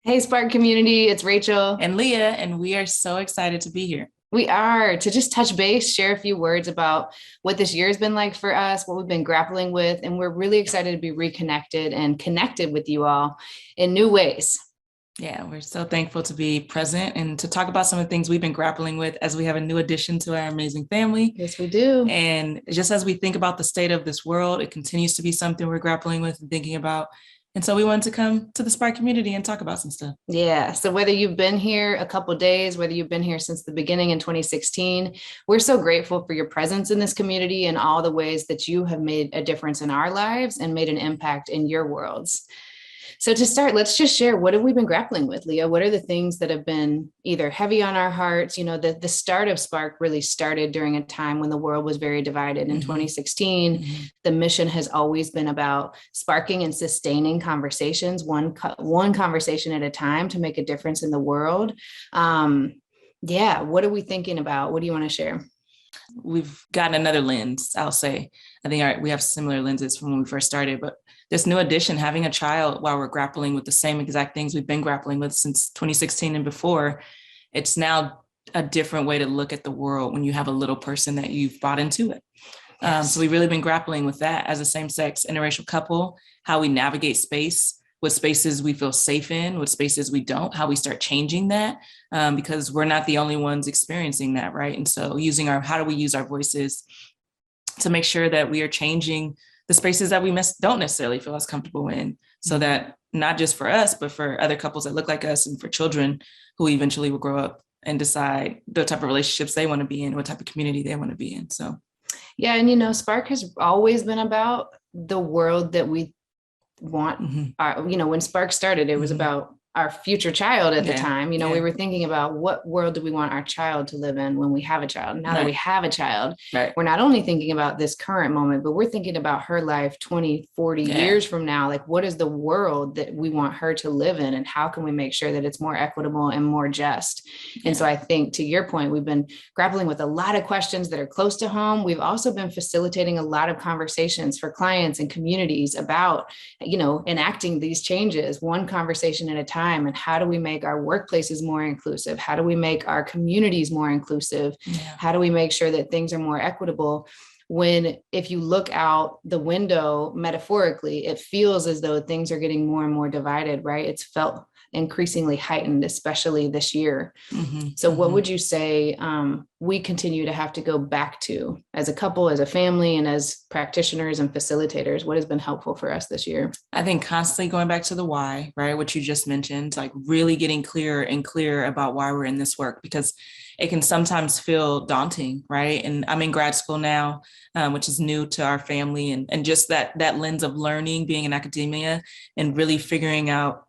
Hey, Spark community, it's Rachel. And Leah, and we are so excited to be here. We are to just touch base, share a few words about what this year has been like for us, what we've been grappling with, and we're really excited to be reconnected and connected with you all in new ways. Yeah, we're so thankful to be present and to talk about some of the things we've been grappling with as we have a new addition to our amazing family. Yes, we do. And just as we think about the state of this world, it continues to be something we're grappling with and thinking about. And so we wanted to come to the Spark community and talk about some stuff. Yeah. So whether you've been here a couple days, whether you've been here since the beginning in 2016, we're so grateful for your presence in this community and all the ways that you have made a difference in our lives and made an impact in your worlds. So to start, let's just share what have we been grappling with, Leah? What are the things that have been either heavy on our hearts? You know, the start of Spark really started during a time when the world was very divided in 2016. The mission has always been about sparking and sustaining conversations, one conversation at a time to make a difference in the world. Yeah, what are we thinking about? What do you want to share? We've gotten another lens, I'll say. I think we have similar lenses from when we first started, but this new addition, having a child while we're grappling with the same exact things we've been grappling with since 2016 and before, it's now a different way to look at the world when you have a little person that you've brought into it. Yes. So we've really been grappling with that as a same-sex interracial couple, how we navigate space, what spaces we feel safe in, what spaces we don't, how we start changing that, because we're not the only ones experiencing that, right? And so how do we use our voices to make sure that we are changing the spaces that we don't necessarily feel as comfortable in, so that not just for us, but for other couples that look like us and for children who eventually will grow up and decide the type of relationships they want to be in, what type of community they want to be in. So, yeah. And, you know, Spark has always been about the world that we want. When Spark started, it was about our future child at the time. We were thinking about what world do we want our child to live in when we have a child. Now that we have a child, we're not only thinking about this current moment, but we're thinking about her life 20, 40 years from now. Like, what is the world that we want her to live in? And how can we make sure that it's more equitable and more just? And so I think, to your point, we've been grappling with a lot of questions that are close to home. We've also been facilitating a lot of conversations for clients and communities about, enacting these changes, one conversation at a time. And how do we make our workplaces more inclusive? How do we make our communities more inclusive? How do we make sure that things are more equitable? When, if you look out the window, metaphorically, it feels as though things are getting more and more divided, right? It's felt increasingly heightened, especially this year. So what would you say we continue to have to go back to as a couple, as a family, and as practitioners and facilitators? What has been helpful for us this year? I think constantly going back to the why, right? What you just mentioned, like really getting clearer and clearer about why we're in this work, because it can sometimes feel daunting, right? And I'm in grad school now, which is new to our family, and just that lens of learning, being in academia, and really figuring out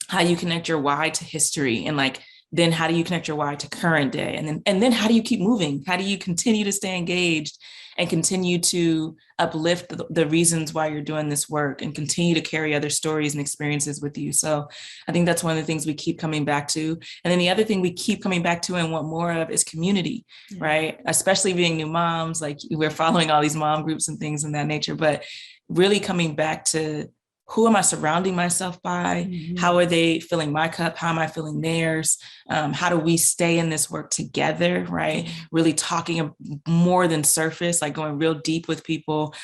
how you connect your why to history, and then how do you connect your why to current day? And then how do you keep moving? How do you continue to stay engaged and continue to uplift the reasons why you're doing this work, and continue to carry other stories and experiences with you? So I think that's one of the things we keep coming back to. And then the other thing we keep coming back to and want more of is community, right? Especially being new moms, like we're following all these mom groups and things in that nature, but really coming back to, who am I surrounding myself by? How are they filling my cup? How am I filling theirs? How do we stay in this work together, right? Really talking more than surface, like going real deep with people,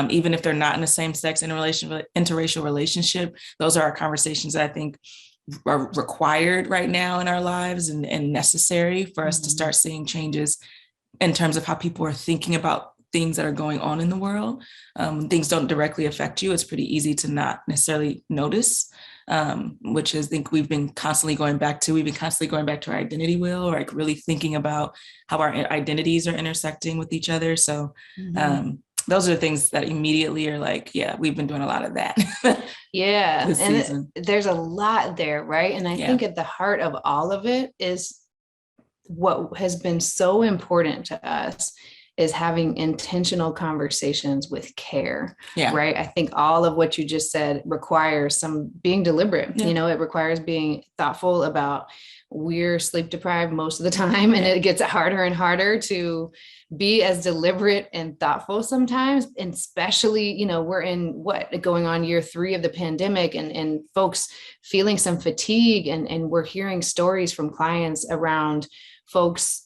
even if they're not in the same sex interracial relationship. Those are our conversations that I think are required right now in our lives, and necessary for us to start seeing changes in terms of how people are thinking about things that are going on in the world. Things don't directly affect you. It's pretty easy to not necessarily notice, which is, I think we've been constantly going back to our identity wheel, or like really thinking about how our identities are intersecting with each other. So those are the things that immediately are like, yeah, we've been doing a lot of that. Yeah. And there's a lot there, right? And I think at the heart of all of it is what has been so important to us is having intentional conversations with care, Yeah. right? I think all of what you just said requires some being deliberate. Yeah. You know, it requires being thoughtful about, we're sleep deprived most of the time, and it gets harder and harder to be as deliberate and thoughtful sometimes. And especially, you know, we're in going on year 3 of the pandemic, and folks feeling some fatigue, and we're hearing stories from clients around folks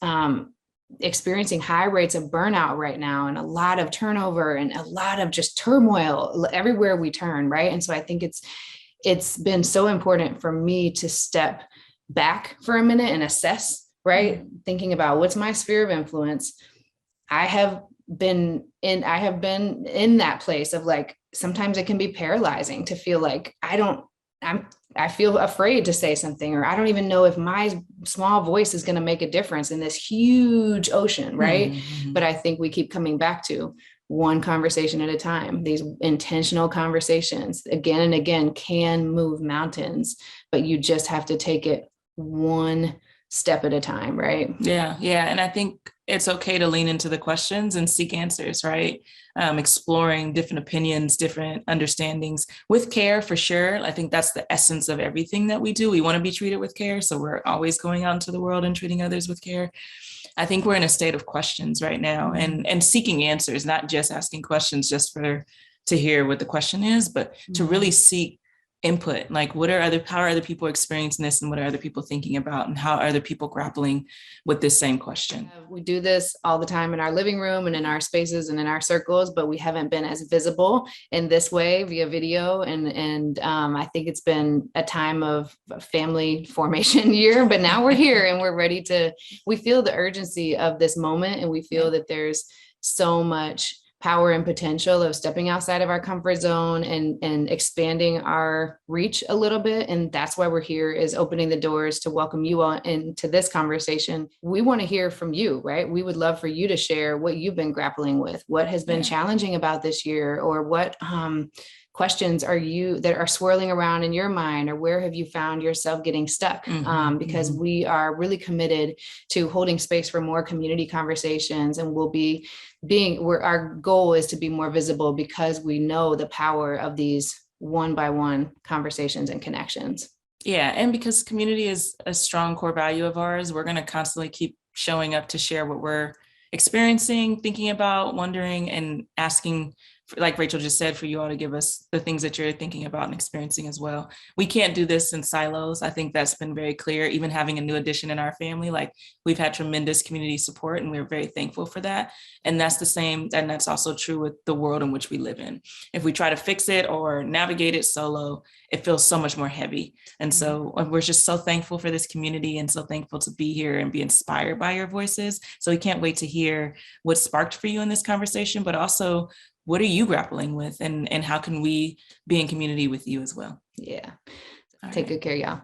experiencing high rates of burnout right now, and a lot of turnover and a lot of just turmoil everywhere we turn, right? And so I think it's been so important for me to step back for a minute and assess, right? Mm-hmm. Thinking about, what's my sphere of influence? I have been in that place of like, sometimes it can be paralyzing to feel like I feel afraid to say something, or I don't even know if my small voice is going to make a difference in this huge ocean, right? Mm-hmm. But I think we keep coming back to one conversation at a time. These intentional conversations again and again can move mountains, but you just have to take it one step at a time, right? Yeah. And I think it's okay to lean into the questions and seek answers, right? Exploring different opinions, different understandings with care, for sure. I think that's the essence of everything that we do. We want to be treated with care. So we're always going out into the world and treating others with care. I think we're in a state of questions right now, and seeking answers, not just asking questions just to hear what the question is, but to really seek input. Like, how are other people experiencing this, and what are other people thinking about, and how are other people grappling with this same question? We do this all the time in our living room and in our spaces and in our circles, but we haven't been as visible in this way via video. And I think it's been a time of family formation year, but now we're here and we're ready we feel the urgency of this moment, and we feel that there's so much power and potential of stepping outside of our comfort zone and expanding our reach a little bit. And that's why we're here, is opening the doors to welcome you all into this conversation. We want to hear from you, right? We would love for you to share what you've been grappling with, what has been challenging about this year, or what questions that are swirling around in your mind, or where have you found yourself getting stuck? Because we are really committed to holding space for more community conversations, and we'll be our goal is to be more visible, because we know the power of these one-by-one conversations and connections. Yeah, and because community is a strong core value of ours, we're going to constantly keep showing up to share what we're experiencing, thinking about, wondering, and asking, like Rachel just said, for you all to give us the things that you're thinking about and experiencing as well. We can't do this in silos. I think that's been very clear. Even having a new addition in our family, like, we've had tremendous community support, and we're very thankful for that. And that's the same, and that's also true with the world in which we live in. If we try to fix it or navigate it solo, it feels so much more heavy. And so we're just so thankful for this community, and so thankful to be here and be inspired by your voices. So we can't wait to hear what sparked for you in this conversation, but also, what are you grappling with, and how can we be in community with you as well? Yeah. Take good care, y'all.